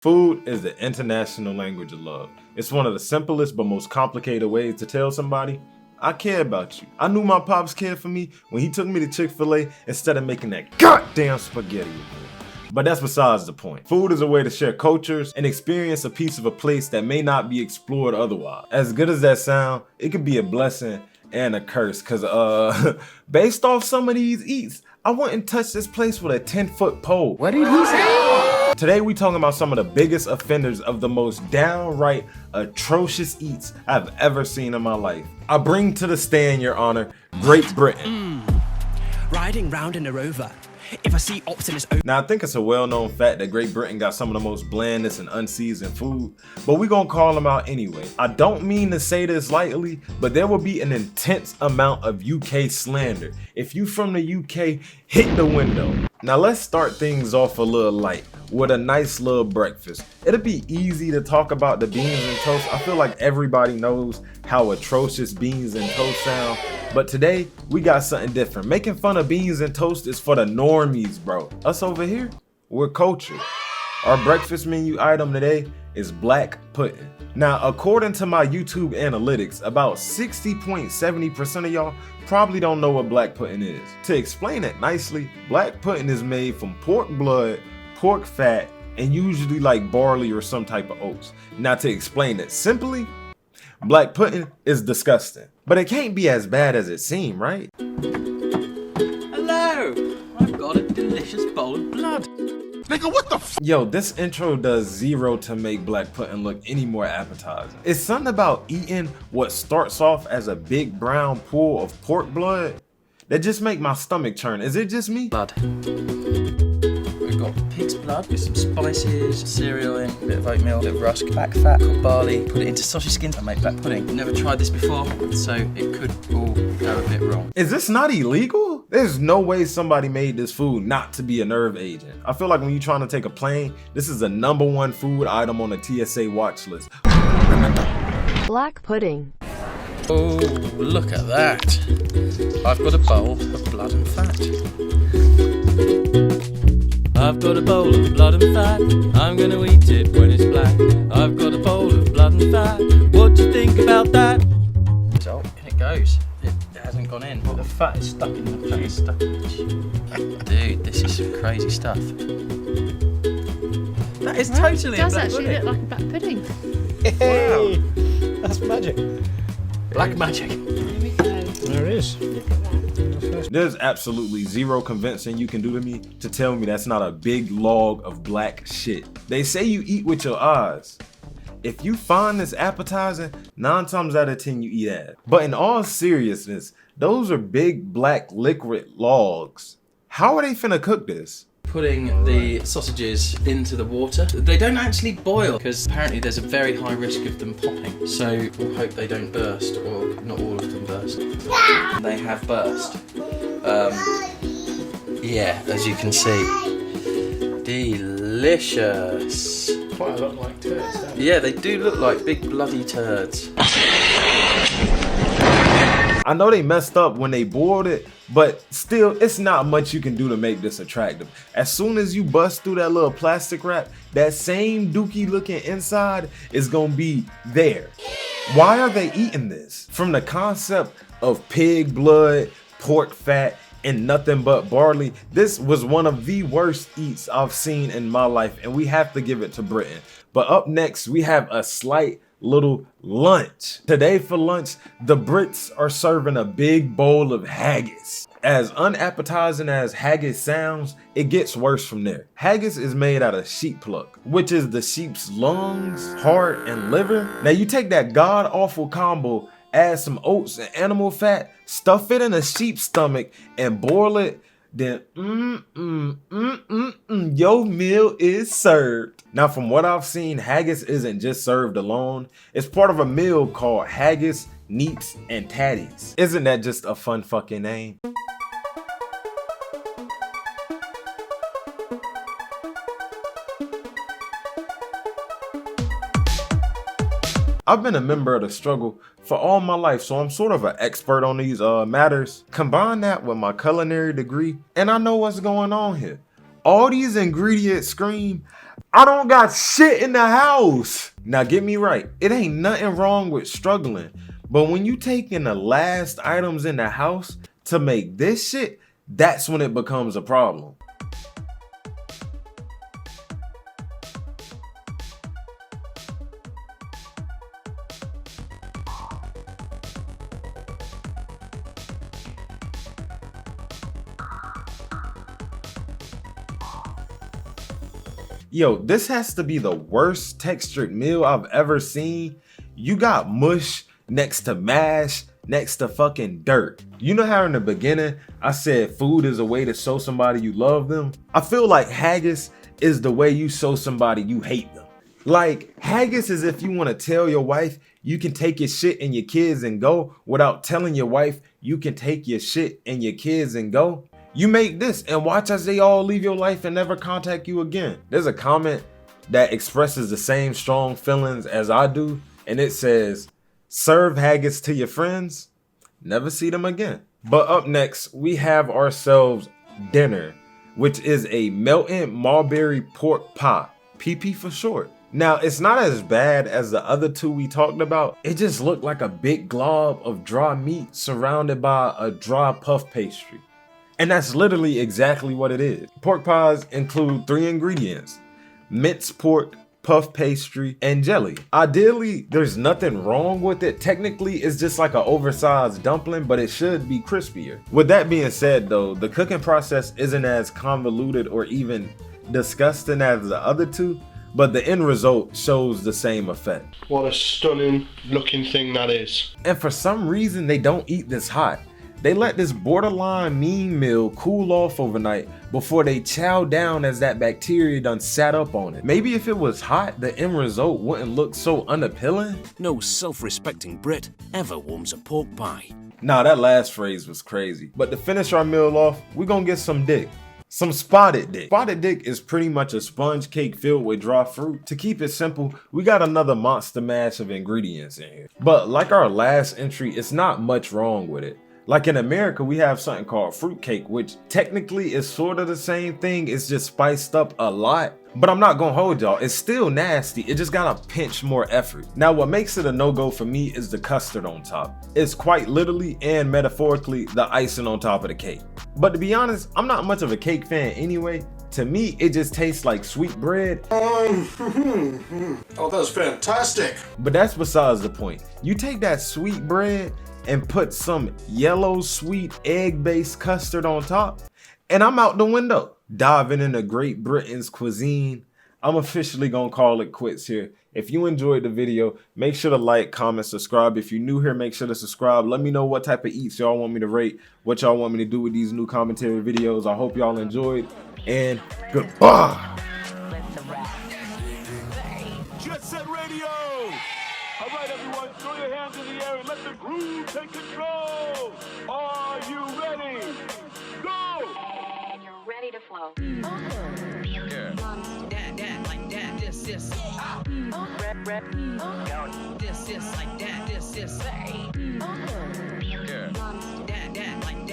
Food is the international language of love. It's one of the simplest but most complicated ways to tell somebody, I care about you. I knew my pops cared for me when he took me to Chick-fil-A instead of making that goddamn spaghetti again. But that's besides the point. Food is a way to share cultures and experience a piece of a place that may not be explored otherwise. As good as that sound, it could be a blessing and a curse, cause based off some of these eats, I wouldn't touch this place with a 10-foot pole. What did he say? Today we talking about some of the biggest offenders of the most downright atrocious eats I've ever seen in my life. I bring to the stand, Your Honor, Great Britain. Riding round in a rover. If I see ops in his own. Now I think it's a well-known fact that Great Britain got some of the most blandest and unseasoned food, but we gonna call them out anyway. I don't mean to say this lightly, but there will be an intense amount of UK slander. If you from the UK, hit the window. Now let's start things off a little light with a nice little breakfast. It'll be easy to talk about the beans and toast. I feel like everybody knows how atrocious beans and toast sound, but today we got something different. Making fun of beans and toast is for the normies, bro. Us over here, we're cultured. Our breakfast menu item today is black pudding. Now, according to my YouTube analytics, about 60.70% of y'all probably don't know what black pudding is. To explain it nicely, black pudding is made from pork blood, pork fat, and usually like barley or some type of oats. Now, to explain it simply, black pudding is disgusting, but it can't be as bad as it seems, right? Hello, I've got a delicious bowl of blood. Nigga, what the f? Yo, this intro does zero to make black pudding look any more appetizing. It's something about eating what starts off as a big brown pool of pork blood that just make my stomach churn. Is it just me? Blood. We've got pig's blood with some spices, cereal in, a bit of oatmeal, a bit of rusk, black fat, cooked barley, put it into sausage skins and make black pudding. Never tried this before, so it could all go a bit wrong. Is this not illegal? There's no way somebody made this food not to be a nerve agent. I feel like when you're trying to take a plane, this is the #1 food item on the TSA watch list. Remember. Black pudding. Oh, look at that. I've got a bowl of blood and fat. I've got a bowl of blood and fat. I'm gonna eat it when it's black. I've got a bowl of blood and fat. What do you think about that? So, in it goes. It hasn't gone in. The fat is stuck in the fat is stuck. Dude, this is some crazy stuff. That is totally It does a black actually pudding. look like a black pudding. Wow. That's magic. Black magic. There we go. There it is. Look at that. There's absolutely zero convincing you can do to me to tell me that's not a big log of black shit. They say you eat with your eyes. If you find this appetizing, 9 times out of 10 you eat ass. But in all seriousness, those are big black liquid logs. How are they finna cook this? Putting the sausages into the water. They don't actually boil because apparently there's a very high risk of them popping. So we'll hope they don't burst, or not all of them burst. They have burst. Yeah, as you can see. Delicious. Quite a lot like turds, don't they? Yeah, they do look like big bloody turds. I know they messed up when they boiled it, but still, it's not much you can do to make this attractive. As soon as you bust through that little plastic wrap, that same dookie looking inside is gonna be there. Why are they eating this? From the concept of pig blood, pork fat, and nothing but barley, this was one of the worst eats I've seen in my life, and we have to give it to Britain. But up next, we have a slight little lunch. Today for lunch, the Brits are serving a big bowl of haggis. As unappetizing as haggis sounds, it gets worse from there. Haggis is made out of sheep pluck, which is the sheep's lungs, heart, and liver. Now you take that god-awful combo, add some oats and animal fat, stuff it in a sheep's stomach, and boil it, then your meal is served. Now from what I've seen, haggis isn't just served alone. It's part of a meal called haggis, neeps, and tatties. Isn't that just a fun fucking name? I've been a member of the struggle for all my life, so I'm sort of an expert on these matters. Combine that with my culinary degree, and I know what's going on here. All these ingredients scream, I don't got shit in the house. Now get me right, it ain't nothing wrong with struggling, but when you taking the last items in the house to make this shit, that's when it becomes a problem. Yo, this has to be the worst textured meal I've ever seen. You got mush next to mash, next to fucking dirt. You know how in the beginning I said food is a way to show somebody you love them? I feel like haggis is the way you show somebody you hate them. Like, haggis is if you want to tell your wife you can take your shit and your kids and go without telling your wife you can take your shit and your kids and go. You make this and watch as they all leave your life and never contact you again. There's a comment that expresses the same strong feelings as I do, and it says, serve haggis to your friends, never see them again. But up next, we have ourselves dinner, which is a melted mulberry pork pie, PP for short. Now, it's not as bad as the other two we talked about. It just looked like a big glob of dry meat surrounded by a dry puff pastry. And that's literally exactly what it is. Pork pies include 3 ingredients: minced pork, puff pastry, and jelly. Ideally, there's nothing wrong with it. Technically, it's just like an oversized dumpling, but it should be crispier. With that being said though, the cooking process isn't as convoluted or even disgusting as the other two, but the end result shows the same effect. What a stunning looking thing that is. And for some reason, they don't eat this hot. They let this borderline mean meal cool off overnight before they chow down as that bacteria done sat up on it. Maybe if it was hot, the end result wouldn't look so unappealing. No self-respecting Brit ever warms a pork pie. Nah, that last phrase was crazy. But to finish our meal off, we gonna get some dick. Some spotted dick. Spotted dick is pretty much a sponge cake filled with dry fruit. To keep it simple, we got another monster mash of ingredients in here. But like our last entry, it's not much wrong with it. Like in America, we have something called fruitcake, which technically is sort of the same thing. It's just spiced up a lot. But I'm not gonna hold y'all, it's still nasty. It just got a pinch more effort. Now what makes it a no-go for me is the custard on top. It's quite literally and metaphorically the icing on top of the cake. But to be honest, I'm not much of a cake fan anyway. To me, it just tastes like sweet bread. Oh, that's fantastic. But that's besides the point. You take that sweet bread and put some yellow sweet egg-based custard on top, and I'm out the window. Diving into Great Britain's cuisine, I'm officially gonna call it quits here. If you enjoyed the video, make sure to like, comment, subscribe. If you're new here, make sure to subscribe. Let me know what type of eats y'all want me to rate, what y'all want me to do with these new commentary videos. I hope y'all enjoyed, and goodbye. Jet Set Radio! All right, everyone, throw your hands in the air and let the groove take control. Are you ready? Go! And you're ready to flow. That, like that, this, this. This, like that, this, this.